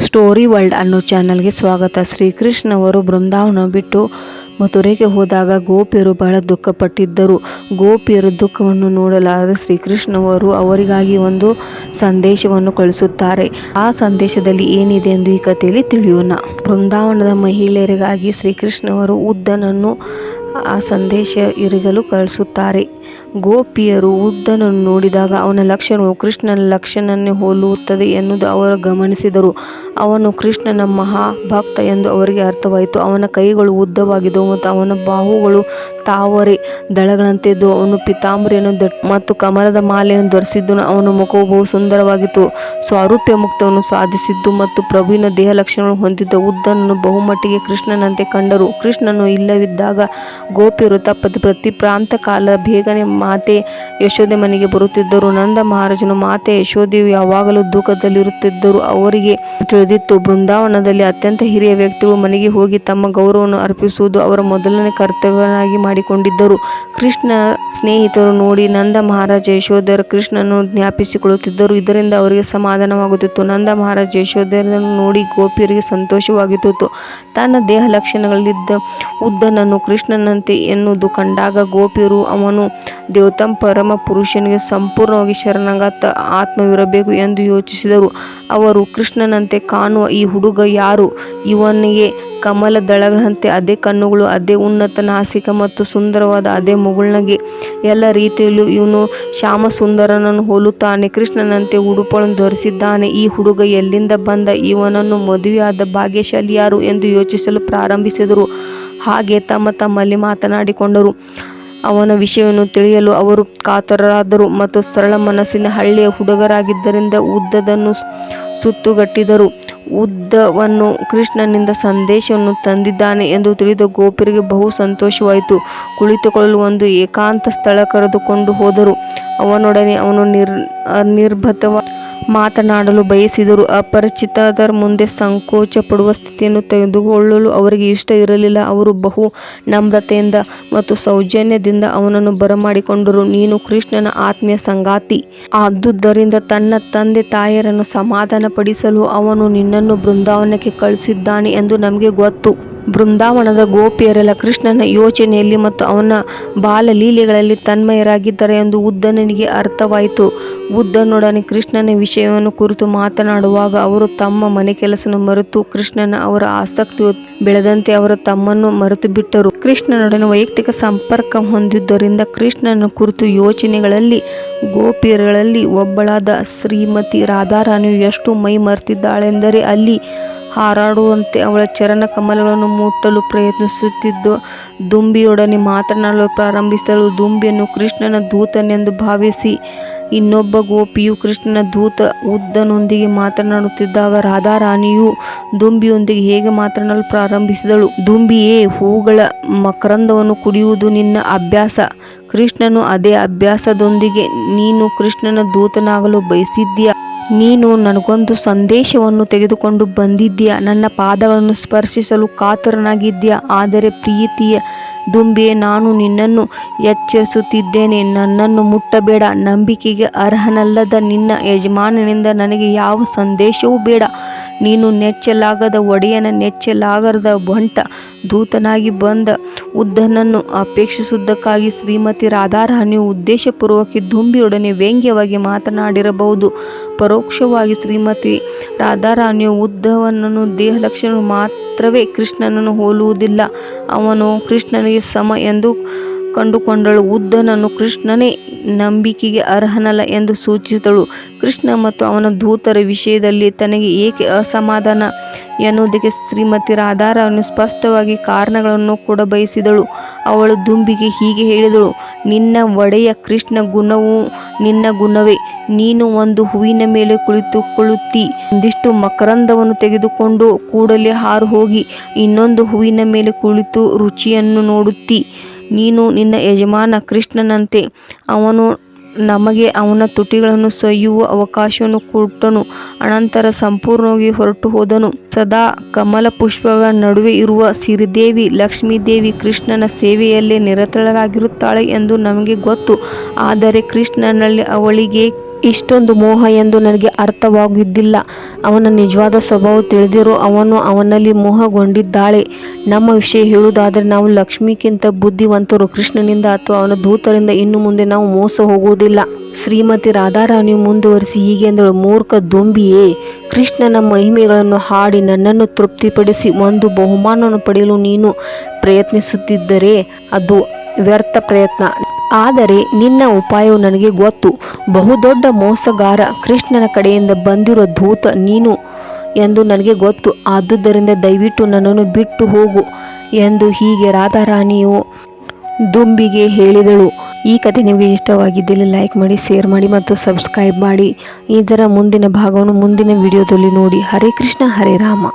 Story world ಅನ್ನೋ ಚಾನಲ್ಗೆ ಸ್ವಾಗತ. ಶ್ರೀಕೃಷ್ಣವರು ಬೃಂದಾವನ ಬಿಟ್ಟು ಮಥುರೆಗೆ ಹೋದಾಗ ಗೋಪಿಯರು ಬಹಳ ದುಃಖಪಟ್ಟಿದ್ದರು. ಗೋಪಿಯರ ದುಃಖವನ್ನು ನೋಡಲಾರದ ಶ್ರೀಕೃಷ್ಣವರು ಅವರಿಗಾಗಿ ಒಂದು ಸಂದೇಶವನ್ನು ಕಳಿಸುತ್ತಾರೆ. ಆ ಸಂದೇಶದಲ್ಲಿ ಏನಿದೆ ಎಂದು ಈ ಕಥೆಯಲ್ಲಿ ತಿಳಿಯೋಣ. ಬೃಂದಾವನದ ಮಹಿಳೆಯರಿಗಾಗಿ ಶ್ರೀಕೃಷ್ಣವರು ಉದ್ದನನ್ನು ಆ ಸಂದೇಶ ಇರಗಲು ಕಳಿಸುತ್ತಾರೆ. ಗೋಪಿಯರು ಉದ್ದನನ್ನು ನೋಡಿದಾಗ ಅವನ ಲಕ್ಷಣವು ಕೃಷ್ಣನ ಲಕ್ಷಣನ್ನೇ ಹೋಲುತ್ತದೆ ಎನ್ನುವುದು ಅವರು ಗಮನಿಸಿದರು. ಅವನು ಕೃಷ್ಣನ ಮಹಾಭಕ್ತ ಎಂದು ಅವರಿಗೆ ಅರ್ಥವಾಯಿತು. ಅವನ ಕೈಗಳು ಉದ್ದವಾಗಿದ್ದವು ಮತ್ತು ಅವನ ಬಾಹುಗಳು ತಾವರೆ ದಳಗಳಂತೆ ಇದ್ದವು. ಅವನು ಪೀತಾಂಬರಿಯನ್ನು ಮತ್ತು ಕಮಲದ ಮಾಲೆಯನ್ನು ಧರಿಸಿದ್ದನು. ಅವನ ಮುಖವು ಬಹು ಸುಂದರವಾಗಿತ್ತು. ಸ್ವಾರೂಪ್ಯ ಮುಕ್ತವನ್ನು ಸಾಧಿಸಿದ್ದು ಮತ್ತು ಪ್ರಭುವಿನ ದೇಹ ಲಕ್ಷಣಗಳನ್ನು ಹೊಂದಿದ್ದ ಉದ್ದನನ್ನು ಬಹುಮಟ್ಟಿಗೆ ಕೃಷ್ಣನಂತೆ ಕಂಡರು. ಕೃಷ್ಣನು ಇಲ್ಲವಿದ್ದಾಗ ಗೋಪಿಯರು ತಪ್ಪದೆ ಪ್ರತಿ ಪ್ರಾಂತ ಕಾಲ ಬೇಗನೆ ಮಾತೆ ಯಶೋದೆ ಮನೆಗೆ ಬರುತ್ತಿದ್ದರು. ನಂದ ಮಹಾರಾಜನು ಮಾತೆ ಯಶೋದೆಯು ಯಾವಾಗಲೂ ದುಃಖದಲ್ಲಿರುತ್ತಿದ್ದರು. ಅವರಿಗೆ ತಿಳಿದಿತ್ತು, ಬೃಂದಾವನದಲ್ಲಿ ಅತ್ಯಂತ ಹಿರಿಯ ವ್ಯಕ್ತಿಗಳು ಮನೆಗೆ ಹೋಗಿ ತಮ್ಮ ಗೌರವವನ್ನು ಅರ್ಪಿಸುವುದು ಅವರ ಮೊದಲನೇ ಕರ್ತವ್ಯವನ್ನಾಗಿ ಮಾಡಿಕೊಂಡಿದ್ದರು. ಕೃಷ್ಣ ಸ್ನೇಹಿತರು ನೋಡಿ ನಂದ ಮಹಾರಾಜ ಯಶೋಧರ ಕೃಷ್ಣನನ್ನು ಜ್ಞಾಪಿಸಿಕೊಳ್ಳುತ್ತಿದ್ದರು. ಇದರಿಂದ ಅವರಿಗೆ ಸಮಾಧಾನವಾಗುತ್ತಿತ್ತು. ನಂದ ಮಹಾರಾಜ ಯಶೋಧರನ್ನು ನೋಡಿ ಗೋಪಿಯರಿಗೆ ಸಂತೋಷವಾಗುತ್ತಿತ್ತು. ತನ್ನ ದೇಹ ಲಕ್ಷಣಗಳಲ್ಲಿದ್ದ ಉದ್ದನನ್ನು ಕೃಷ್ಣನಂತೆ ಎನ್ನುವುದು ಕಂಡಾಗ ಗೋಪಿಯರು ಅವನು ದೇವೋತ್ತಮ ಪರಮ ಪುರುಷನಿಗೆ ಸಂಪೂರ್ಣವಾಗಿ ಶರಣಾಗತ ಆತ್ಮವಿರಬೇಕು ಎಂದು ಯೋಚಿಸಿದರು. ಅವರು ಕೃಷ್ಣನಂತೆ ಕಾಣುವ ಈ ಹುಡುಗ ಯಾರು? ಇವನಿಗೆ ಕಮಲ ದಳಗಳಂತೆ ಅದೇ ಕಣ್ಣುಗಳು, ಅದೇ ಉನ್ನತ ನಾಸಿಕ ಮತ್ತು ಸುಂದರವಾದ ಅದೇ ಮುಗುಳ್ನಗೆ. ಎಲ್ಲ ರೀತಿಯಲ್ಲೂ ಇವನು ಶ್ಯಾಮಸುಂದರನನ್ನು ಹೋಲುತ್ತಾನೆ. ಕೃಷ್ಣನಂತೆ ಉಡುಪುಗಳನ್ನು ಧರಿಸಿದ್ದಾನೆ. ಈ ಹುಡುಗ ಎಲ್ಲಿಂದ ಬಂದ? ಇವನನ್ನು ಮದುವೆಯಾದ ಭಾಗ್ಯಶಾಲಿ ಯಾರು ಎಂದು ಯೋಚಿಸಲು ಪ್ರಾರಂಭಿಸಿದರು. ಹಾಗೆ ತಮ್ಮಲ್ಲಿ ಮಾತನಾಡಿಕೊಂಡರು. ಅವನ ವಿಷಯವನ್ನು ತಿಳಿಯಲು ಅವರು ಕಾತರರಾದರು ಮತ್ತು ಸರಳ ಮನಸ್ಸಿನ ಹಳ್ಳಿಯ ಹುಡುಗರಾಗಿದ್ದರಿಂದ ಉದ್ದದನ್ನು ಸುತ್ತುಗಟ್ಟಿದರು. ಉದ್ದವನ್ನು ಕೃಷ್ಣನಿಂದ ಸಂದೇಶವನ್ನು ತಂದಿದ್ದಾನೆ ಎಂದು ತಿಳಿದ ಗೋಪಿಯರಿಗೆ ಬಹು ಸಂತೋಷವಾಯಿತು. ಕುಳಿತುಕೊಳ್ಳಲು ಒಂದು ಏಕಾಂತ ಸ್ಥಳ ಕರೆದುಕೊಂಡು ಹೋದರು. ಅವನೊಡನೆ ಅವನು ನಿರ್ಭಯವಾಗಿ ಮಾತನಾಡಲು ಬಯಸಿದರು. ಅಪರಿಚಿತರ ಮುಂದೆ ಸಂಕೋಚ ಪಡುವ ಸ್ಥಿತಿಯನ್ನು ತೆಗೆದುಕೊಳ್ಳಲು ಅವರಿಗೆ ಇಷ್ಟ ಇರಲಿಲ್ಲ. ಅವರು ಬಹು ನಮ್ರತೆಯಿಂದ ಮತ್ತು ಸೌಜನ್ಯದಿಂದ ಅವನನ್ನು ಬರಮಾಡಿಕೊಂಡರು. ನೀನು ಕೃಷ್ಣನ ಆತ್ಮೀಯ ಸಂಗಾತಿ. ಆದುದರಿಂದ ತನ್ನ ತಂದೆ ತಾಯಿಯರನ್ನು ಸಮಾಧಾನಪಡಿಸಲು ಅವನು ನಿನ್ನನ್ನು ಬೃಂದಾವನಕ್ಕೆ ಕಳುಹಿಸಿದ್ದಾನೆ ಎಂದು ನಮಗೆ ಗೊತ್ತು. ಬೃಂದಾವನದ ಗೋಪಿಯರೆಲ್ಲ ಕೃಷ್ಣನ ಯೋಚನೆಯಲ್ಲಿ ಮತ್ತು ಅವನ ಬಾಲಲೀಲೆಗಳಲ್ಲಿ ತನ್ಮಯರಾಗಿದ್ದಾರೆ ಎಂದು ಉದ್ದನಿಗೆ ಅರ್ಥವಾಯಿತು. ಉದ್ದನೊಡನೆ ಕೃಷ್ಣನ ವಿಷಯವನ್ನು ಕುರಿತು ಮಾತನಾಡುವಾಗ ಅವರು ತಮ್ಮ ಮನೆ ಕೆಲಸವನ್ನು ಮರೆತು ಕೃಷ್ಣನ ಅವರ ಆಸಕ್ತಿಯು ಬೆಳೆದಂತೆ ಅವರು ತಮ್ಮನ್ನು ಮರೆತು ಬಿಟ್ಟರು. ಕೃಷ್ಣನೊಡನೆ ವೈಯಕ್ತಿಕ ಸಂಪರ್ಕ ಹೊಂದಿದ್ದರಿಂದ ಕೃಷ್ಣನ ಕುರಿತು ಯೋಚನೆಗಳಲ್ಲಿ ಗೋಪಿಯರಲ್ಲಿ ಒಬ್ಬಳಾದ ಶ್ರೀಮತಿ ರಾಧಾರಾಣಿಯು ಎಷ್ಟು ಮೈ ಮರೆತಿದ್ದಾಳೆಂದರೆ ಅಲ್ಲಿ ಹಾರಾಡುವಂತೆ ಅವಳ ಚರಣ ಕಮಲಗಳನ್ನು ಮುಟ್ಟಲು ಪ್ರಯತ್ನಿಸುತ್ತಿದ್ದ ದುಂಬಿಯೊಡನೆ ಮಾತನಾಡಲು ಪ್ರಾರಂಭಿಸಿದಳು. ದುಂಬಿಯನ್ನು ಕೃಷ್ಣನ ದೂತನೆಂದು ಭಾವಿಸಿ ಇನ್ನೊಬ್ಬ ಗೋಪಿಯು ಕೃಷ್ಣನ ದೂತ ಉದ್ದನೊಂದಿಗೆ ಮಾತನಾಡುತ್ತಿದ್ದಾಗ ರಾಧಾರಾಣಿಯು ದುಂಬಿಯೊಂದಿಗೆ ಹೇಗೆ ಮಾತನಾಡಲು ಪ್ರಾರಂಭಿಸಿದಳು. ದುಂಬಿಯೇ, ಹೂಗಳ ಮಕರಂದವನ್ನು ಕುಡಿಯುವುದು ನಿನ್ನ ಅಭ್ಯಾಸ. ಕೃಷ್ಣನು ಅದೇ ಅಭ್ಯಾಸದೊಂದಿಗೆ ನೀನು ಕೃಷ್ಣನ ದೂತನಾಗಲು ಬಯಸಿದ್ದೀಯಾ? ನೀನು ನನಗೊಂದು ಸಂದೇಶವನ್ನು ತೆಗೆದುಕೊಂಡು ಬಂದಿದ್ದೀಯಾ. ನನ್ನ ಪಾದಗಳನ್ನು ಸ್ಪರ್ಶಿಸಲು ಕಾತರನಾಗಿದ್ದೀಯಾ. ಆದರೆ ಪ್ರೀತಿಯ ದುಂಬಿಯೇ, ನಾನು ನಿನ್ನನ್ನು ಎಚ್ಚರಿಸುತ್ತಿದ್ದೇನೆ, ನನ್ನನ್ನು ಮುಟ್ಟಬೇಡ. ನಂಬಿಕೆಗೆ ಅರ್ಹನಲ್ಲದ ನಿನ್ನ ಯಜಮಾನನಿಂದ ನನಗೆ ಯಾವ ಸಂದೇಶವೂ ಬೇಡ. ನೀನು ನೆಚ್ಚಲಾಗದ ಒಡೆಯನ ನೆಚ್ಚಲಾಗದ ಬಂಟ ದೂತನಾಗಿ ಬಂದ ಉದ್ದನನ್ನು ಅಪೇಕ್ಷಿಸುವುದಕ್ಕಾಗಿ ಶ್ರೀಮತಿ ರಾಧಾರಾಣಿಯು ಉದ್ದೇಶಪೂರ್ವಕ ದುಂಬಿಯೊಡನೆ ವ್ಯಂಗ್ಯವಾಗಿ ಮಾತನಾಡಿರಬಹುದು. ಪರೋಕ್ಷವಾಗಿ ಶ್ರೀಮತಿ ರಾಧಾರಾಣಿಯು ಉದ್ದವನನ್ನು ದೇಹ ಲಕ್ಷಣ ಮಾತ್ರವೇ ಕೃಷ್ಣನನ್ನು ಹೋಲುವುದಿಲ್ಲ, ಅವನು ಕೃಷ್ಣನಿಗೆ ಸಮ ಎಂದು ಕಂಡುಕೊಂಡಳು. ಉದ್ದನನ್ನು ಕೃಷ್ಣನೇ ನಂಬಿಕೆಗೆ ಅರ್ಹನಲ್ಲ ಎಂದು ಸೂಚಿಸಿದಳು. ಕೃಷ್ಣ ಮತ್ತು ಅವನ ದೂತರ ವಿಷಯದಲ್ಲಿ ತನಗೆ ಏಕೆ ಅಸಮಾಧಾನ ಎನ್ನುವುದಕ್ಕೆ ಶ್ರೀಮತಿ ರಾಧಾರಾಣಿಯು ಸ್ಪಷ್ಟವಾಗಿ ಕಾರಣಗಳನ್ನು ಕೊಡಬಯಸಿದಳು. ಅವಳು ದುಂಬಿಗೆ ಹೀಗೆ ಹೇಳಿದಳು, ನಿನ್ನ ಒಡೆಯ ಕೃಷ್ಣ ಗುಣವು ನಿನ್ನ ಗುಣವೇ. ನೀನು ಒಂದು ಹೂವಿನ ಮೇಲೆ ಕುಳಿತುಕೊಳ್ಳುತ್ತಿ, ಒಂದಿಷ್ಟು ಮಕರಂದವನ್ನು ತೆಗೆದುಕೊಂಡು ಕೂಡಲೇ ಹಾರು ಹೋಗಿ ಇನ್ನೊಂದು ಹೂವಿನ ಮೇಲೆ ಕುಳಿತು ರುಚಿಯನ್ನು ನೋಡುತ್ತಿ. ನೀನು ನಿನ್ನ ಯಜಮಾನ ಕೃಷ್ಣನಂತೆ. ಅವನು ನಮಗೆ ಅವನ ತುಟಿಗಳನ್ನು ಸವಿಯುವ ಅವಕಾಶವನ್ನು ಕೊಟ್ಟನು. ಅನಂತರ ಸಂಪೂರ್ಣವಾಗಿ ಹೊರಟು ಹೋದನು. ಸದಾ ಕಮಲ ಪುಷ್ಪಗಳ ನಡುವೆ ಇರುವ ಸಿರಿದೇವಿ ಲಕ್ಷ್ಮೀದೇವಿ ಕೃಷ್ಣನ ಸೇವೆಯಲ್ಲೇ ನಿರತಳಾಗಿರುತ್ತಾಳೆ ಎಂದು ನಮಗೆ ಗೊತ್ತು. ಆದರೆ ಕೃಷ್ಣನಲ್ಲಿ ಅವಳಿಗೆ ಇಷ್ಟೊಂದು ಮೋಹ ಎಂದು ನನಗೆ ಅರ್ಥವಾಗಿದ್ದಿಲ್ಲ. ಅವನ ನಿಜವಾದ ಸ್ವಭಾವ ತಿಳಿದಿರೋ ಅವನು ಅವನಲ್ಲಿ ಮೋಹಗೊಂಡಿದ್ದಾಳೆ. ನಮ್ಮ ವಿಷಯ ಹೇಳುವುದಾದರೆ ನಾವು ಲಕ್ಷ್ಮಿಗಿಂತ ಬುದ್ಧಿವಂತರು. ಕೃಷ್ಣನಿಂದ ಅಥವಾ ಅವನ ದೂತರಿಂದ ಇನ್ನು ಮುಂದೆ ನಾವು ಮೋಸ ಹೋಗುವುದಿಲ್ಲ. ಶ್ರೀಮತಿ ರಾಧಾರಾಣಿಯು ಮುಂದುವರಿಸಿ ಹೀಗೆಂದಳು, ಮೂರ್ಖ ದುಂಬಿಯೇ, ಕೃಷ್ಣನ ಮಹಿಮೆಗಳನ್ನು ಹಾಡಿ ನನ್ನನ್ನು ತೃಪ್ತಿಪಡಿಸಿ ಒಂದು ಬಹುಮಾನವನ್ನು ಪಡೆಯಲು ನೀನು ಪ್ರಯತ್ನಿಸುತ್ತಿದ್ದರೆ ಅದು ವ್ಯರ್ಥ ಪ್ರಯತ್ನ. ಆದರೆ ನಿನ್ನ ಉಪಾಯವು ನನಗೆ ಗೊತ್ತು. ಬಹುದೊಡ್ಡ ಮೋಸಗಾರ ಕೃಷ್ಣನ ಕಡೆಯಿಂದ ಬಂದಿರೋ ದೂತ ನೀನು ಎಂದು ನನಗೆ ಗೊತ್ತು. ಆದುದರಿಂದ ದಯವಿಟ್ಟು ನನ್ನನ್ನು ಬಿಟ್ಟು ಹೋಗು ಎಂದು ಹೀಗೆ ರಾಧಾರಾಣಿಯು ದುಂಬಿಗೆ ಹೇಳಿದಳು. ಈ ಕಥೆ ನಿಮಗೆ ಇಷ್ಟವಾಗಿದ್ದಲ್ಲಿ ಲೈಕ್ ಮಾಡಿ, ಶೇರ್ ಮಾಡಿ ಮತ್ತು ಸಬ್ಸ್ಕ್ರೈಬ್ ಮಾಡಿ. ಇದರ ಮುಂದಿನ ಭಾಗವನ್ನು ಮುಂದಿನ ವಿಡಿಯೋದಲ್ಲಿ ನೋಡಿ. ಹರೇ ಕೃಷ್ಣ, ಹರೇ ರಾಮ.